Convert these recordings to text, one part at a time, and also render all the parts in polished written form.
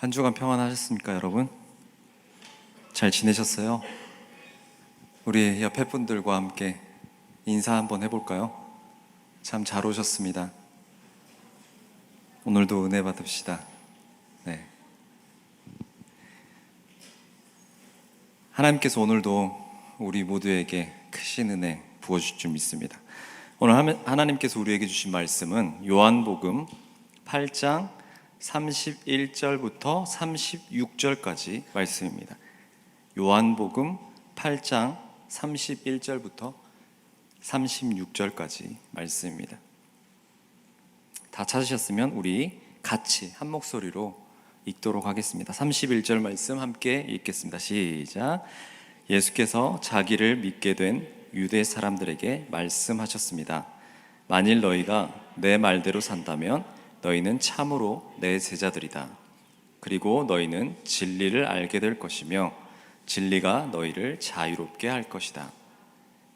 한 주간 평안하셨습니까, 여러분? 잘 지내셨어요? 우리 옆에 분들과 함께 인사 한번 해볼까요? 참 잘 오셨습니다. 오늘도 은혜 받읍시다. 네. 하나님께서 오늘도 우리 모두에게 크신 은혜 부어주실 줄 믿습니다. 오늘 하나님께서 우리에게 주신 말씀은 요한복음 8장 31절부터 36절까지 말씀입니다. 요한복음 8장 31절부터 36절까지 말씀입니다. 다 찾으셨으면 우리 같이 한 목소리로 읽도록 하겠습니다. 31절 말씀 함께 읽겠습니다. 시작. 예수께서 자기를 믿게 된 유대 사람들에게 말씀하셨습니다. 만일 너희가 내 말대로 산다면 너희는 참으로 내 제자들이다. 그리고 너희는 진리를 알게 될 것이며 진리가 너희를 자유롭게 할 것이다.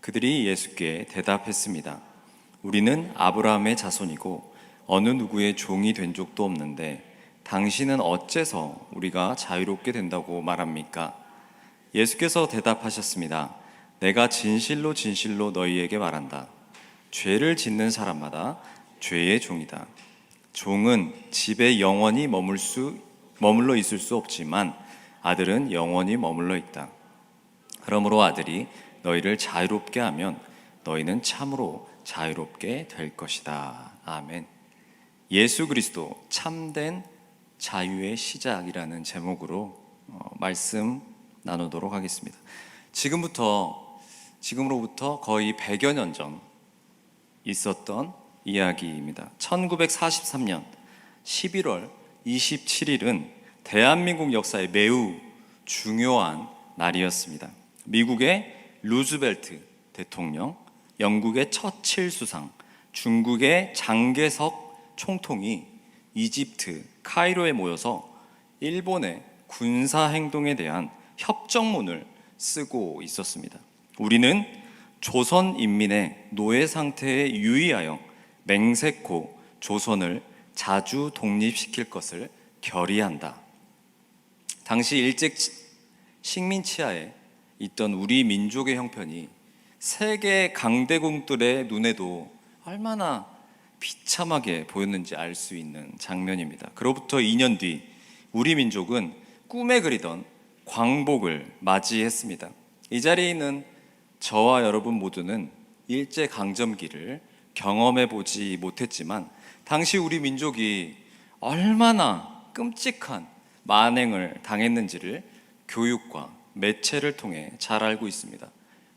그들이 예수께 대답했습니다. 우리는 아브라함의 자손이고 어느 누구의 종이 된 적도 없는데 당신은 어째서 우리가 자유롭게 된다고 말합니까? 예수께서 대답하셨습니다. 내가 진실로 진실로 너희에게 말한다. 죄를 짓는 사람마다 죄의 종이다. 종은 집에 영원히 머물러 있을 수 없지만 아들은 영원히 머물러 있다. 그러므로 아들이 너희를 자유롭게 하면 너희는 참으로 자유롭게 될 것이다. 아멘. 예수 그리스도 참된 자유의 시작이라는 제목으로 말씀 나누도록 하겠습니다. 지금으로부터 거의 100여 년 전 있었던 이야기입니다. 1943년 11월 27일은 대한민국 역사에 매우 중요한 날이었습니다. 미국의 루즈벨트 대통령, 영국의 처칠 수상, 중국의 장개석 총통이 이집트 카이로에 모여서 일본의 군사행동에 대한 협정문을 쓰고 있었습니다. 우리는 조선 인민의 노예 상태에 유의하여 맹세코 조선을 자주 독립시킬 것을 결의한다. 당시 일제 식민치하에 있던 우리 민족의 형편이 세계 강대국들의 눈에도 얼마나 비참하게 보였는지 알 수 있는 장면입니다. 그로부터 2년 뒤 우리 민족은 꿈에 그리던 광복을 맞이했습니다. 이 자리에 있는 저와 여러분 모두는 일제 강점기를 경험해 보지 못했지만 당시 우리 민족이 얼마나 끔찍한 만행을 당했는지를 교육과 매체를 통해 잘 알고 있습니다.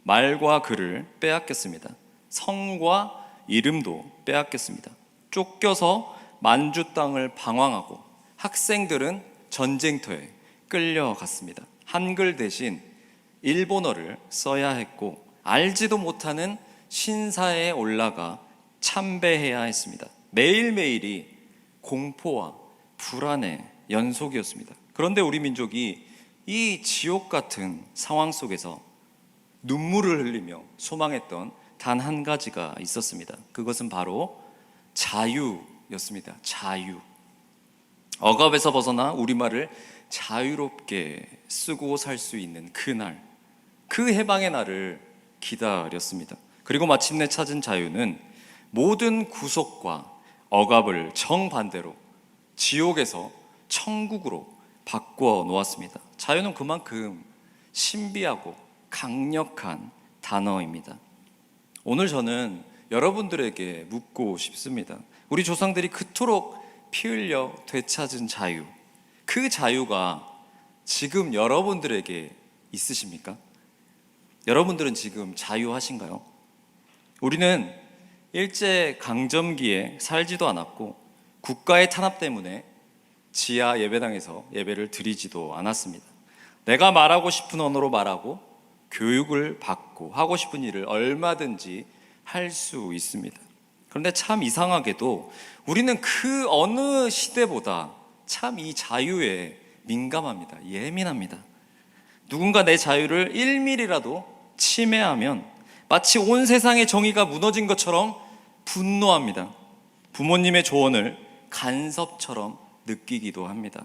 말과 글을 빼앗겼습니다. 성과 이름도 빼앗겼습니다. 쫓겨서 만주 땅을 방황하고 학생들은 전쟁터에 끌려갔습니다. 한글 대신 일본어를 써야 했고 알지도 못하는 신사에 올라가 참배해야 했습니다. 매일매일이 공포와 불안의 연속이었습니다. 그런데 우리 민족이 이 지옥 같은 상황 속에서 눈물을 흘리며 소망했던 단 한 가지가 있었습니다. 그것은 바로 자유였습니다. 자유. 억압에서 벗어나 우리말을 자유롭게 쓰고 살 수 있는 그날, 그 해방의 날을 기다렸습니다. 그리고 마침내 찾은 자유는 모든 구속과 억압을 정반대로 지옥에서 천국으로 바꿔 놓았습니다. 자유는 그만큼 신비하고 강력한 단어입니다. 오늘 저는 여러분들에게 묻고 싶습니다. 우리 조상들이 그토록 피 흘려 되찾은 자유, 그 자유가 지금 여러분들에게 있으십니까? 여러분들은 지금 자유하신가요? 우리는 일제 강점기에 살지도 않았고 국가의 탄압 때문에 지하 예배당에서 예배를 드리지도 않았습니다. 내가 말하고 싶은 언어로 말하고 교육을 받고 하고 싶은 일을 얼마든지 할 수 있습니다. 그런데 참 이상하게도 우리는 그 어느 시대보다 참 이 자유에 민감합니다. 예민합니다. 누군가 내 자유를 1mm라도 침해하면 마치 온 세상의 정의가 무너진 것처럼 분노합니다. 부모님의 조언을 간섭처럼 느끼기도 합니다.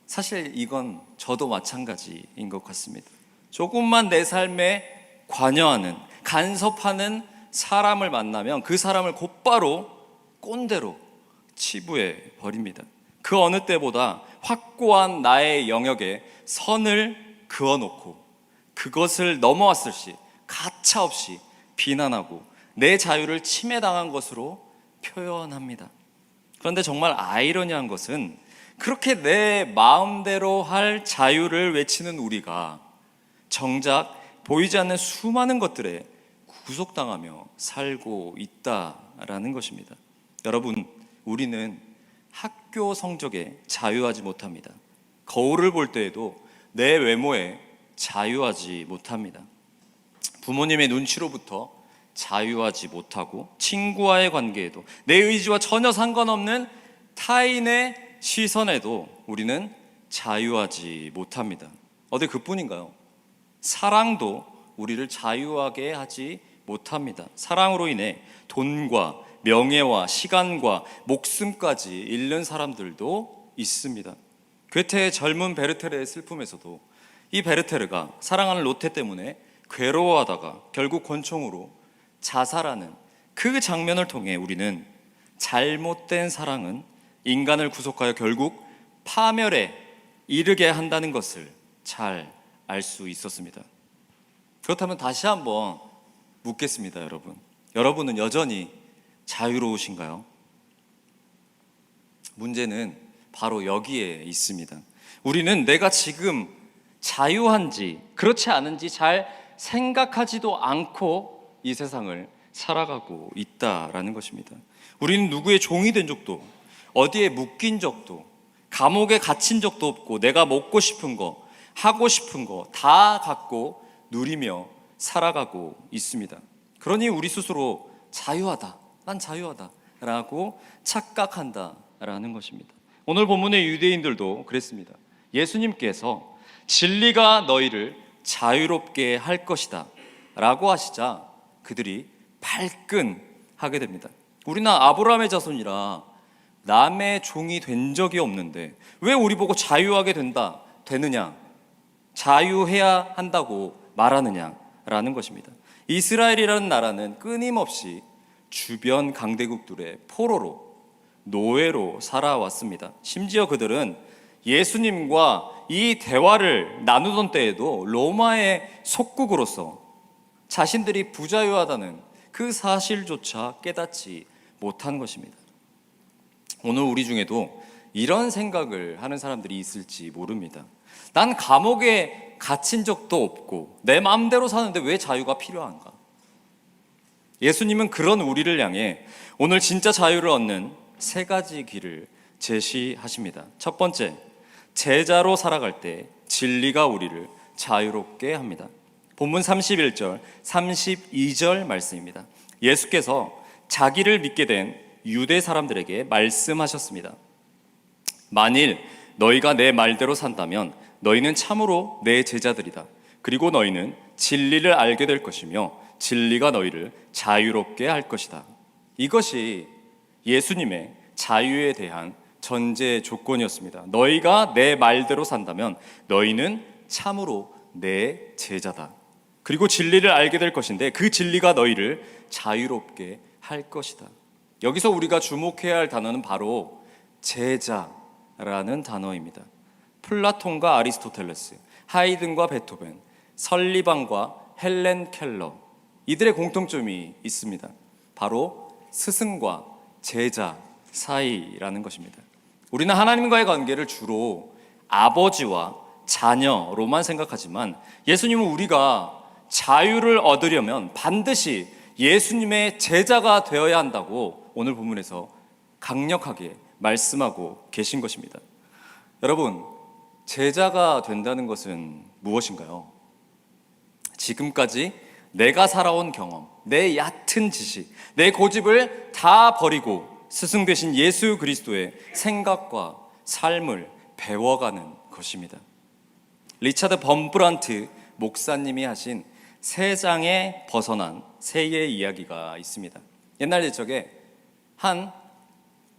사실 이건 저도 마찬가지인 것 같습니다. 조금만 내 삶에 관여하는, 간섭하는 사람을 만나면 그 사람을 곧바로 꼰대로 치부해 버립니다. 그 어느 때보다 확고한 나의 영역에 선을 그어놓고 그것을 넘어왔을 시 가차없이 비난하고 내 자유를 침해당한 것으로 표현합니다. 그런데 정말 아이러니한 것은 그렇게 내 마음대로 할 자유를 외치는 우리가 정작 보이지 않는 수많은 것들에 구속당하며 살고 있다라는 것입니다. 여러분, 우리는 학교 성적에 자유하지 못합니다. 거울을 볼 때에도 내 외모에 자유하지 못합니다. 부모님의 눈치로부터 자유하지 못하고 친구와의 관계에도 내 의지와 전혀 상관없는 타인의 시선에도 우리는 자유하지 못합니다. 어디 그뿐인가요? 사랑도 우리를 자유하게 하지 못합니다. 사랑으로 인해 돈과 명예와 시간과 목숨까지 잃는 사람들도 있습니다. 괴테의 젊은 베르테르의 슬픔에서도 이 베르테르가 사랑하는 로테 때문에 괴로워하다가 결국 권총으로 자살하는 그 장면을 통해 우리는 잘못된 사랑은 인간을 구속하여 결국 파멸에 이르게 한다는 것을 잘 알 수 있었습니다. 그렇다면 다시 한번 묻겠습니다, 여러분. 여러분은 여전히 자유로우신가요? 문제는 바로 여기에 있습니다. 우리는 내가 지금 자유한지 그렇지 않은지 잘 생각하지도 않고 이 세상을 살아가고 있다라는 것입니다. 우리는 누구의 종이 된 적도, 어디에 묶인 적도, 감옥에 갇힌 적도 없고 내가 먹고 싶은 거, 하고 싶은 거 다 갖고 누리며 살아가고 있습니다. 그러니 우리 스스로 자유하다, 난 자유하다 라고 착각한다라는 것입니다. 오늘 본문의 유대인들도 그랬습니다. 예수님께서 진리가 너희를 자유롭게 할 것이다 라고 하시자 그들이 발끈하게 됩니다. 우리는 아브라함의 자손이라 남의 종이 된 적이 없는데 왜 우리 보고 자유하게 되느냐, 자유해야 한다고 말하느냐라는 것입니다. 이스라엘이라는 나라는 끊임없이 주변 강대국들의 포로로, 노예로 살아왔습니다. 심지어 그들은 예수님과 이 대화를 나누던 때에도 로마의 속국으로서 자신들이 부자유하다는 그 사실조차 깨닫지 못한 것입니다. 오늘 우리 중에도 이런 생각을 하는 사람들이 있을지 모릅니다. 난 감옥에 갇힌 적도 없고 내 마음대로 사는데 왜 자유가 필요한가? 예수님은 그런 우리를 향해 오늘 진짜 자유를 얻는 세 가지 길을 제시하십니다. 첫 번째, 제자로 살아갈 때 진리가 우리를 자유롭게 합니다. 본문 31절, 32절 말씀입니다. 예수께서 자기를 믿게 된 유대 사람들에게 말씀하셨습니다. 만일 너희가 내 말대로 산다면 너희는 참으로 내 제자들이다. 그리고 너희는 진리를 알게 될 것이며 진리가 너희를 자유롭게 할 것이다. 이것이 예수님의 자유에 대한 전제 조건이었습니다. 너희가 내 말대로 산다면 너희는 참으로 내 제자다. 그리고 진리를 알게 될 것인데 그 진리가 너희를 자유롭게 할 것이다. 여기서 우리가 주목해야 할 단어는 바로 제자라는 단어입니다. 플라톤과 아리스토텔레스, 하이든과 베토벤, 설리반과 헬렌 켈러, 이들의 공통점이 있습니다. 바로 스승과 제자 사이라는 것입니다. 우리는 하나님과의 관계를 주로 아버지와 자녀로만 생각하지만 예수님은 우리가 자유를 얻으려면 반드시 예수님의 제자가 되어야 한다고 오늘 본문에서 강력하게 말씀하고 계신 것입니다. 여러분, 제자가 된다는 것은 무엇인가요? 지금까지 내가 살아온 경험, 내 얕은 지식, 내 고집을 다 버리고 스승 되신 예수 그리스도의 생각과 삶을 배워가는 것입니다. 리차드 범브란트 목사님이 하신 세 장에 벗어난 새의 이야기가 있습니다. 옛날 옛적에 한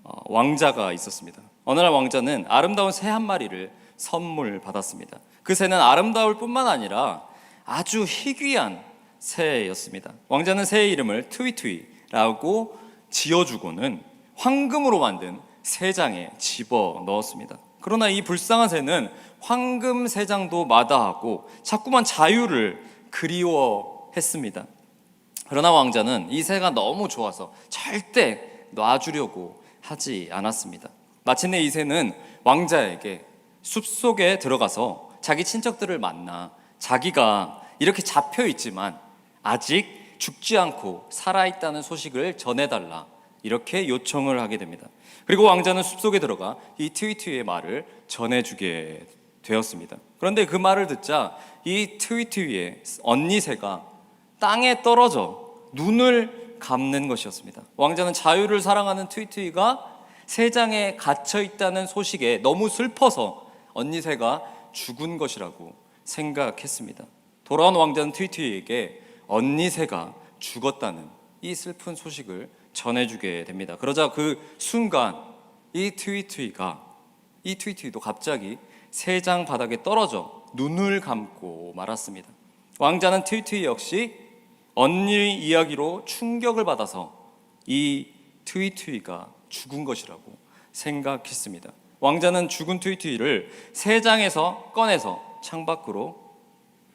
왕자가 있었습니다. 어느 날 왕자는 아름다운 새 한 마리를 선물 받았습니다. 그 새는 아름다울 뿐만 아니라 아주 희귀한 새였습니다. 왕자는 새의 이름을 트위트위라고 지어주고는 황금으로 만든 새장에 집어 넣었습니다. 그러나 이 불쌍한 새는 황금 새장도 마다하고 자꾸만 자유를 그리워했습니다. 그러나 왕자는 이 새가 너무 좋아서 절대 놔주려고 하지 않았습니다. 마침내 이 새는 왕자에게 숲속에 들어가서 자기 친척들을 만나 자기가 이렇게 잡혀 있지만 아직 죽지 않고 살아있다는 소식을 전해달라, 이렇게 요청을 하게 됩니다. 그리고 왕자는 숲속에 들어가 이 트위트위의 말을 전해주게 되었습니다. 그런데 그 말을 듣자 이 트위트위의 언니 새가 땅에 떨어져 눈을 감는 것이었습니다. 왕자는 자유를 사랑하는 트위트위가 새장에 갇혀 있다는 소식에 너무 슬퍼서 언니 새가 죽은 것이라고 생각했습니다. 돌아온 왕자는 트위트위에게 언니 새가 죽었다는 이 슬픈 소식을 전해주게 됩니다. 그러자 그 순간 이 트위트위도 갑자기 새장 바닥에 떨어져 눈을 감고 말았습니다. 왕자는 트위트위 역시 언니 이야기로 충격을 받아서 이 트위트위가 죽은 것이라고 생각했습니다. 왕자는 죽은 트위트위를 새장에서 꺼내서 창밖으로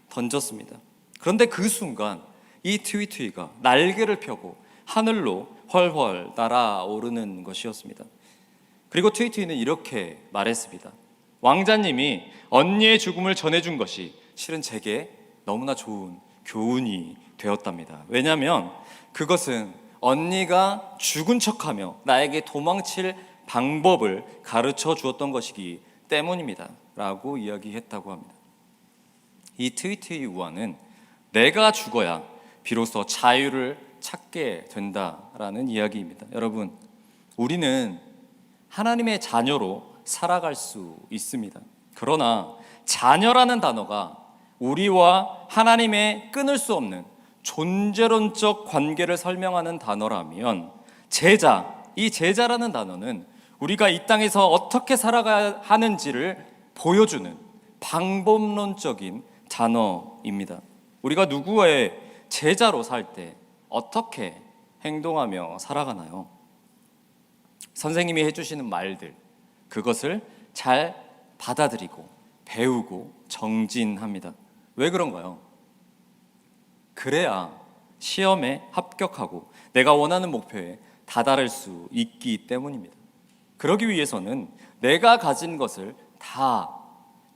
던졌습니다. 그런데 그 순간 이 트위트위가 날개를 펴고 하늘로 훨훨 날아오르는 것이었습니다. 그리고 트위트위는 이렇게 말했습니다. 왕자님이 언니의 죽음을 전해준 것이 실은 제게 너무나 좋은 교훈이 되었답니다. 왜냐하면 그것은 언니가 죽은 척하며 나에게 도망칠 방법을 가르쳐 주었던 것이기 때문입니다 라고 이야기했다고 합니다. 이 트위트위 우화는 내가 죽어야 비로소 자유를 찾게 된다라는 이야기입니다. 여러분, 우리는 하나님의 자녀로 살아갈 수 있습니다. 그러나 자녀라는 단어가 우리와 하나님의 끊을 수 없는 존재론적 관계를 설명하는 단어라면 이 제자라는 단어는 우리가 이 땅에서 어떻게 살아가야 하는지를 보여주는 방법론적인 단어입니다. 우리가 누구의 제자로 살 때 어떻게 행동하며 살아가나요? 선생님이 해주시는 말들, 그것을 잘 받아들이고 배우고 정진합니다. 왜 그런가요? 그래야 시험에 합격하고 내가 원하는 목표에 다다를 수 있기 때문입니다. 그러기 위해서는 내가 가진 것을 다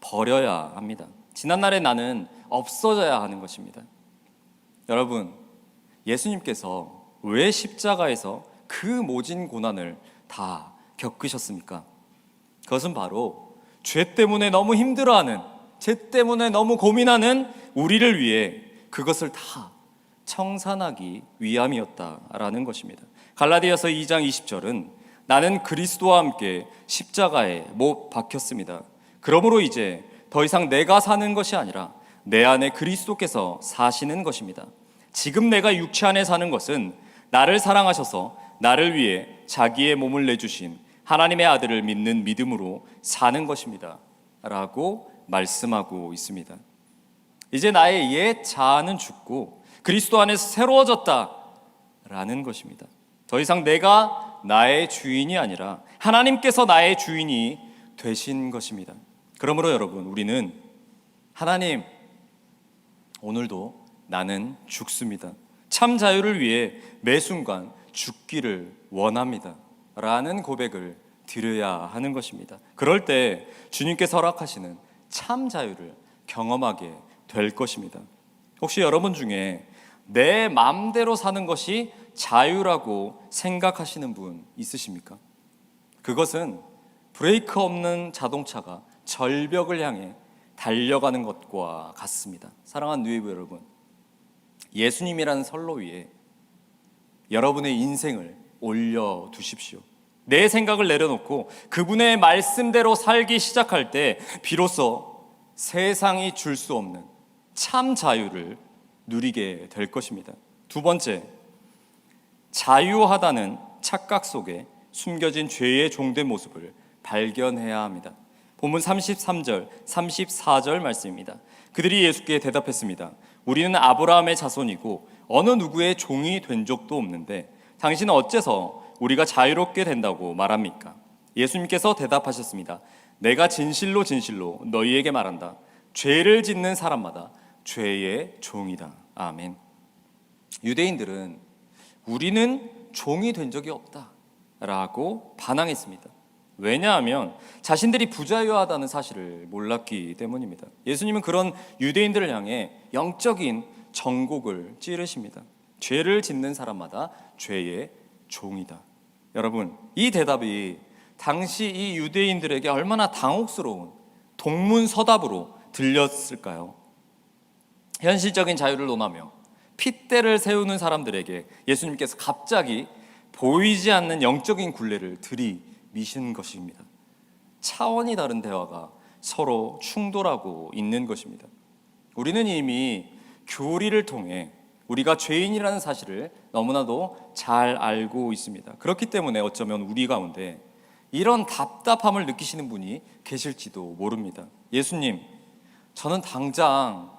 버려야 합니다. 지난날의 나는 없어져야 하는 것입니다. 여러분, 예수님께서 왜 십자가에서 그 모진 고난을 다 겪으셨습니까? 그것은 바로 죄 때문에 너무 힘들어하는, 죄 때문에 너무 고민하는 우리를 위해 그것을 다 청산하기 위함이었다라는 것입니다. 갈라디아서 2장 20절은 나는 그리스도와 함께 십자가에 못 박혔습니다. 그러므로 이제 더 이상 내가 사는 것이 아니라 내 안에 그리스도께서 사시는 것입니다. 지금 내가 육체 안에 사는 것은 나를 사랑하셔서 나를 위해 자기의 몸을 내주신 하나님의 아들을 믿는 믿음으로 사는 것입니다 라고 말씀하고 있습니다. 이제 나의 옛 자아는 죽고 그리스도 안에서 새로워졌다 라는 것입니다. 더 이상 내가 나의 주인이 아니라 하나님께서 나의 주인이 되신 것입니다. 그러므로 여러분, 우리는 하나님, 오늘도 나는 죽습니다. 참 자유를 위해 매 순간 죽기를 원합니다 라는 고백을 드려야 하는 것입니다. 그럴 때 주님께서 허락하시는 참 자유를 경험하게 될 것입니다. 혹시 여러분 중에 내 마음대로 사는 것이 자유라고 생각하시는 분 있으십니까? 그것은 브레이크 없는 자동차가 절벽을 향해 달려가는 것과 같습니다. 사랑하는 뉴웨이브 여러분, 예수님이라는 선로 위에 여러분의 인생을 올려두십시오. 내 생각을 내려놓고 그분의 말씀대로 살기 시작할 때 비로소 세상이 줄 수 없는 참 자유를 누리게 될 것입니다. 두 번째, 자유하다는 착각 속에 숨겨진 죄의 종된 모습을 발견해야 합니다. 본문 33절, 34절 말씀입니다. 그들이 예수께 대답했습니다. 우리는 아브라함의 자손이고 어느 누구의 종이 된 적도 없는데 당신은 어째서 우리가 자유롭게 된다고 말합니까? 예수님께서 대답하셨습니다. 내가 진실로 진실로 너희에게 말한다. 죄를 짓는 사람마다 죄의 종이다. 아멘. 유대인들은 우리는 종이 된 적이 없다 라고 반항했습니다. 왜냐하면 자신들이 부자유하다는 사실을 몰랐기 때문입니다. 예수님은 그런 유대인들을 향해 영적인 정곡을 찌르십니다. 죄를 짓는 사람마다 죄의 종이다. 여러분, 이 대답이 당시 이 유대인들에게 얼마나 당혹스러운 동문서답으로 들렸을까요? 현실적인 자유를 논하며 핏대를 세우는 사람들에게 예수님께서 갑자기 보이지 않는 영적인 굴레를 들이미신 것입니다. 차원이 다른 대화가 서로 충돌하고 있는 것입니다. 우리는 이미 교리를 통해 우리가 죄인이라는 사실을 너무나도 잘 알고 있습니다. 그렇기 때문에 어쩌면 우리 가운데 이런 답답함을 느끼시는 분이 계실지도 모릅니다. 예수님, 저는 당장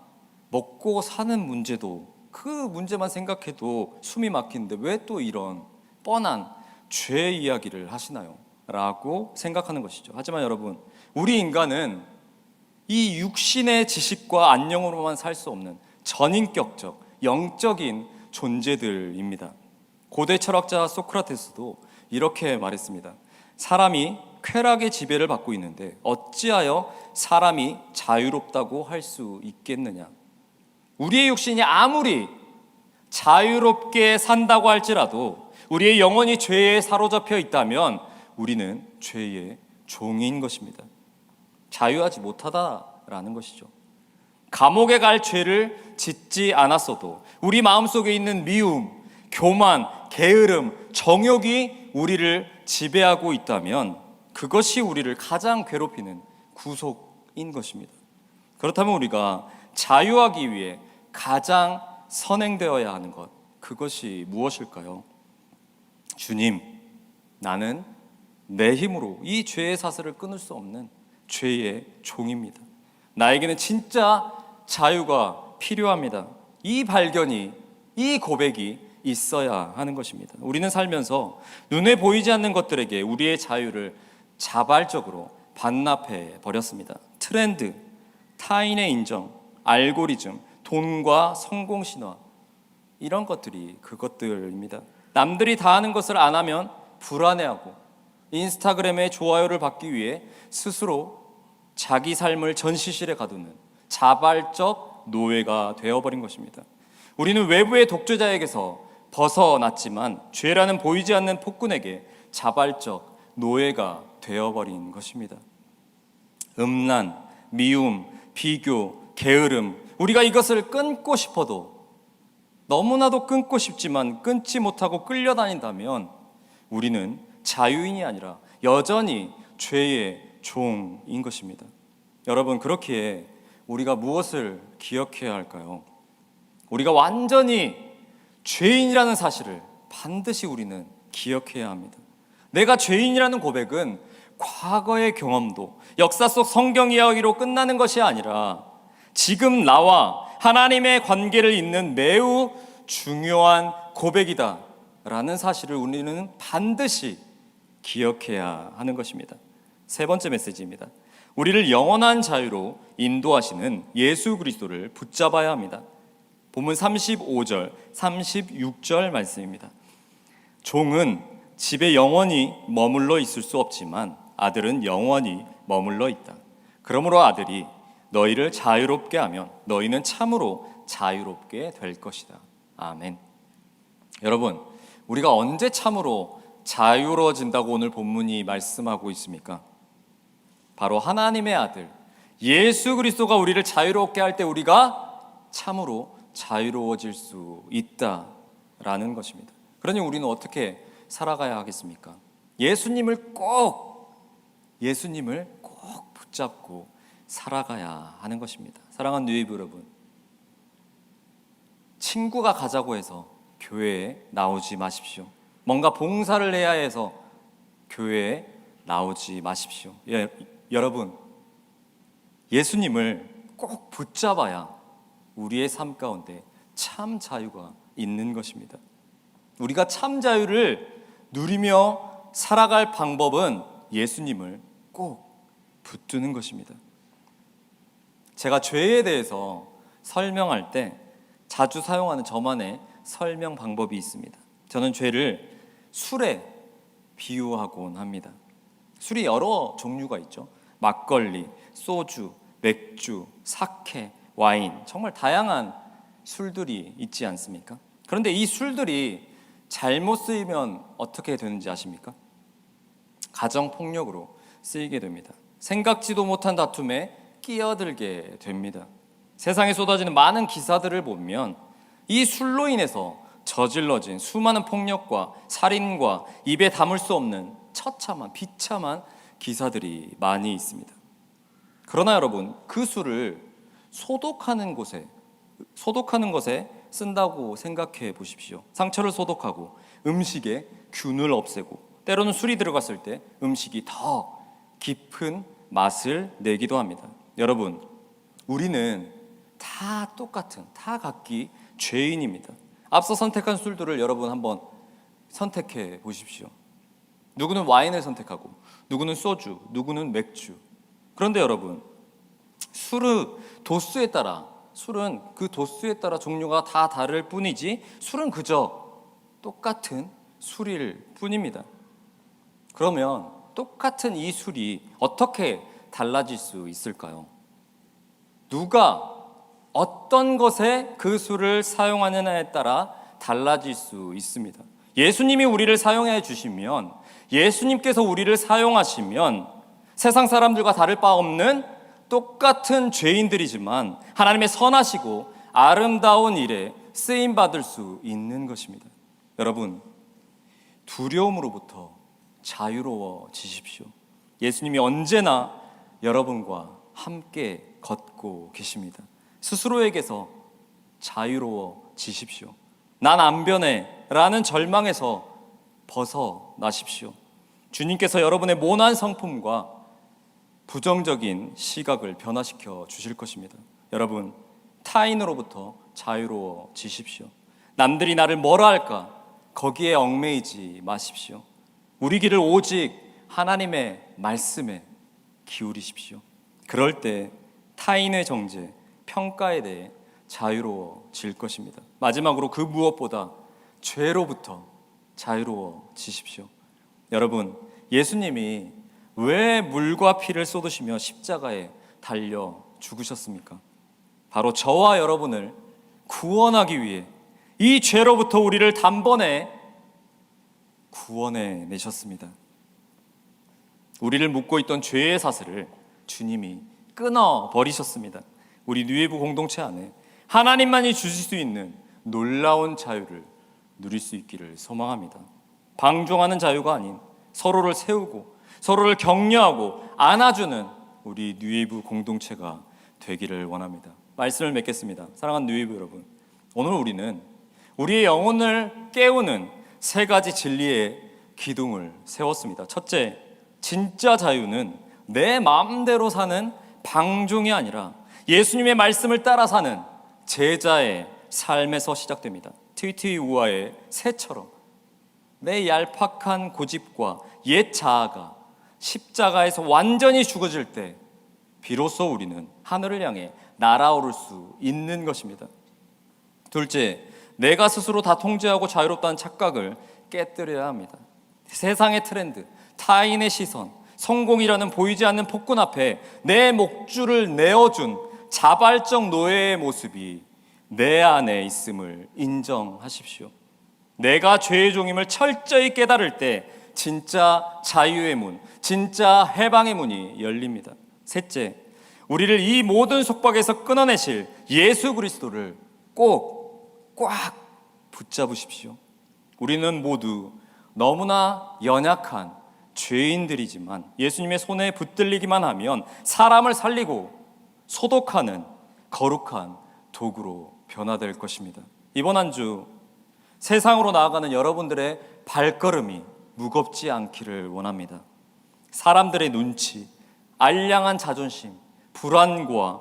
먹고 사는 문제도 그 문제만 생각해도 숨이 막히는데 왜 또 이런 뻔한 죄 이야기를 하시나요? 라고 생각하는 것이죠. 하지만 여러분, 우리 인간은 이 육신의 지식과 안녕으로만 살 수 없는 전인격적, 영적인 존재들입니다. 고대 철학자 소크라테스도 이렇게 말했습니다. 사람이 쾌락의 지배를 받고 있는데 어찌하여 사람이 자유롭다고 할 수 있겠느냐? 우리의 육신이 아무리 자유롭게 산다고 할지라도 우리의 영혼이 죄에 사로잡혀 있다면 우리는 죄의 종인 것입니다. 자유하지 못하다라는 것이죠. 감옥에 갈 죄를 짓지 않았어도 우리 마음속에 있는 미움, 교만, 게으름, 정욕이 우리를 지배하고 있다면 그것이 우리를 가장 괴롭히는 구속인 것입니다. 그렇다면 우리가 자유하기 위해 가장 선행되어야 하는 것, 그것이 무엇일까요? 주님, 나는 내 힘으로 이 죄의 사슬을 끊을 수 없는 죄의 종입니다. 나에게는 진짜 자유가 필요합니다. 이 발견이, 이 고백이 있어야 하는 것입니다. 우리는 살면서 눈에 보이지 않는 것들에게 우리의 자유를 자발적으로 반납해 버렸습니다. 트렌드, 타인의 인정, 알고리즘, 돈과 성공 신화, 이런 것들이 그것들입니다. 남들이 다 하는 것을 안 하면 불안해하고 인스타그램에 좋아요를 받기 위해 스스로 자기 삶을 전시실에 가두는 자발적 노예가 되어버린 것입니다. 우리는 외부의 독재자에게서 벗어났지만 죄라는 보이지 않는 폭군에게 자발적 노예가 되어버린 것입니다. 음란, 미움, 비교, 게으름, 우리가 이것을 끊고 싶어도 너무나도 끊고 싶지만 끊지 못하고 끌려다닌다면 우리는 자유인이 아니라 여전히 죄의 종인 것입니다. 여러분, 그렇기에 우리가 무엇을 기억해야 할까요? 우리가 완전히 죄인이라는 사실을 반드시 우리는 기억해야 합니다. 내가 죄인이라는 고백은 과거의 경험도 역사 속 성경 이야기로 끝나는 것이 아니라 지금 나와 하나님의 관계를 잇는 매우 중요한 고백이다 라는 사실을 우리는 반드시 기억해야 하는 것입니다. 세 번째 메시지입니다. 우리를 영원한 자유로 인도하시는 예수 그리스도를 붙잡아야 합니다. 본문 35절, 36절 말씀입니다. 종은 집에 영원히 머물러 있을 수 없지만 아들은 영원히 머물러 있다. 그러므로 아들이 너희를 자유롭게 하면 너희는 참으로 자유롭게 될 것이다. 아멘. 여러분, 우리가 언제 참으로 자유로워진다고 오늘 본문이 말씀하고 있습니까? 바로 하나님의 아들 예수 그리스도가 우리를 자유롭게 할 때 우리가 참으로 자유로워질 수 있다라는 것입니다. 그러니 우리는 어떻게 살아가야 하겠습니까? 예수님을 꼭 붙잡고 살아가야 하는 것입니다. 사랑하는 뉴이브 여러분, 친구가 가자고 해서 교회에 나오지 마십시오. 뭔가 봉사를 해야 해서 교회에 나오지 마십시오. 여러분, 예수님을 꼭 붙잡아야 우리의 삶 가운데 참 자유가 있는 것입니다. 우리가 참 자유를 누리며 살아갈 방법은 예수님을 꼭 붙드는 것입니다. 제가 죄에 대해서 설명할 때 자주 사용하는 저만의 설명 방법이 있습니다. 저는 죄를 술에 비유하곤 합니다. 술이 여러 종류가 있죠. 막걸리, 소주, 맥주, 사케, 와인, 정말 다양한 술들이 있지 않습니까? 그런데 이 술들이 잘못 쓰이면 어떻게 되는지 아십니까? 가정폭력으로 쓰이게 됩니다. 생각지도 못한 다툼에 끼어들게 됩니다. 세상에 쏟아지는 많은 기사들을 보면 이 술로 인해서 저질러진 수많은 폭력과 살인과 입에 담을 수 없는 처참한 비참한 기사들이 많이 있습니다. 그러나 여러분, 그 술을 소독하는 것에 쓴다고 생각해 보십시오. 상처를 소독하고 음식에 균을 없애고 때로는 술이 들어갔을 때 음식이 더 깊은 맛을 내기도 합니다. 여러분, 우리는 다 똑같은, 다 각기 죄인입니다. 앞서 선택한 술들을 여러분 한번 선택해 보십시오. 누구는 와인을 선택하고 누구는 소주, 누구는 맥주. 그런데 여러분, 술은 그 도수에 따라 종류가 다 다를 뿐이지 술은 그저 똑같은 술일 뿐입니다. 그러면 똑같은 이 술이 어떻게 달라질 수 있을까요? 누가 어떤 것에 그 술을 사용하느냐에 따라 달라질 수 있습니다. 예수님이 우리를 사용해 주시면, 예수님께서 우리를 사용하시면 세상 사람들과 다를 바 없는 똑같은 죄인들이지만 하나님의 선하시고 아름다운 일에 쓰임 받을 수 있는 것입니다. 여러분, 두려움으로부터 자유로워지십시오. 예수님이 언제나 여러분과 함께 걷고 계십니다. 스스로에게서 자유로워지십시오. 난 안 변해 라는 절망에서 벗어나십시오. 주님께서 여러분의 모난 성품과 부정적인 시각을 변화시켜 주실 것입니다. 여러분, 타인으로부터 자유로워지십시오. 남들이 나를 뭐라 할까? 거기에 얽매이지 마십시오. 우리 길을 오직 하나님의 말씀에 기울이십시오. 그럴 때 타인의 정죄, 평가에 대해 자유로워질 것입니다. 마지막으로 그 무엇보다 죄로부터 자유로워지십시오. 여러분, 예수님이 왜 물과 피를 쏟으시며 십자가에 달려 죽으셨습니까? 바로 저와 여러분을 구원하기 위해 이 죄로부터 우리를 단번에 구원해 내셨습니다. 우리를 묶고 있던 죄의 사슬을 주님이 끊어 버리셨습니다. 우리 뉴웨이브 공동체 안에 하나님만이 주실 수 있는 놀라운 자유를 누릴 수 있기를 소망합니다. 방종하는 자유가 아닌 서로를 세우고 서로를 격려하고 안아주는 우리 뉴웨이브 공동체가 되기를 원합니다. 말씀을 맺겠습니다. 사랑하는 뉴웨이브 여러분, 오늘 우리는 우리의 영혼을 깨우는 세 가지 진리의 기둥을 세웠습니다. 첫째, 진짜 자유는 내 마음대로 사는 방종이 아니라 예수님의 말씀을 따라 사는 제자의 삶에서 시작됩니다. 트위트위 우화의 새처럼 내 얄팍한 고집과 옛 자아가 십자가에서 완전히 죽어질 때 비로소 우리는 하늘을 향해 날아오를 수 있는 것입니다. 둘째, 내가 스스로 다 통제하고 자유롭다는 착각을 깨뜨려야 합니다. 세상의 트렌드, 타인의 시선, 성공이라는 보이지 않는 폭군 앞에 내 목줄을 내어준 자발적 노예의 모습이 내 안에 있음을 인정하십시오. 내가 죄의 종임을 철저히 깨달을 때 진짜 자유의 문, 진짜 해방의 문이 열립니다. 셋째, 우리를 이 모든 속박에서 끊어내실 예수 그리스도를 꼭 꽉 붙잡으십시오. 우리는 모두 너무나 연약한 죄인들이지만 예수님의 손에 붙들리기만 하면 사람을 살리고 소독하는 거룩한 도구로 변화될 것입니다. 이번 한 주 세상으로 나아가는 여러분들의 발걸음이 무겁지 않기를 원합니다. 사람들의 눈치, 알량한 자존심, 불안과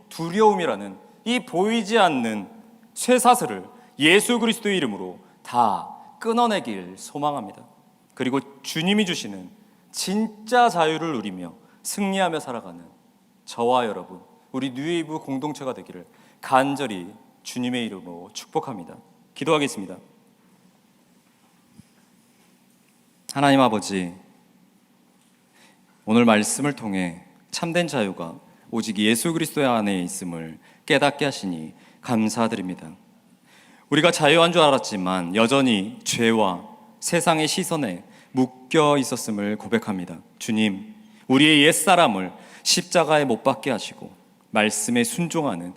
두려움이라는 이 보이지 않는 쇠사슬을 예수 그리스도의 이름으로 다 끊어내길 소망합니다. 그리고 주님이 주시는 진짜 자유를 누리며 승리하며 살아가는 저와 여러분, 우리 뉴웨이브 공동체가 되기를 간절히 주님의 이름으로 축복합니다. 기도하겠습니다. 하나님 아버지, 오늘 말씀을 통해 참된 자유가 오직 예수 그리스도 안에 있음을 깨닫게 하시니 감사드립니다. 우리가 자유한 줄 알았지만 여전히 죄와 세상의 시선에 묶여 있었음을 고백합니다. 주님, 우리의 옛사람을 십자가에 못 박게 하시고 말씀에 순종하는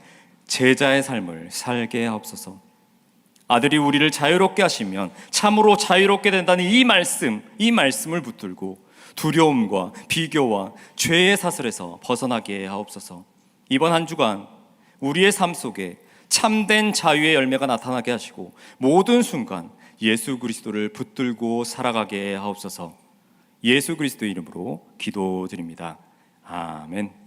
제자의 삶을 살게 하옵소서. 아들이 우리를 자유롭게 하시면 참으로 자유롭게 된다는 이 말씀을 붙들고 두려움과 비교와 죄의 사슬에서 벗어나게 하옵소서. 이번 한 주간 우리의 삶 속에 참된 자유의 열매가 나타나게 하시고 모든 순간 예수 그리스도를 붙들고 살아가게 하옵소서. 예수 그리스도의 이름으로 기도드립니다. 아멘.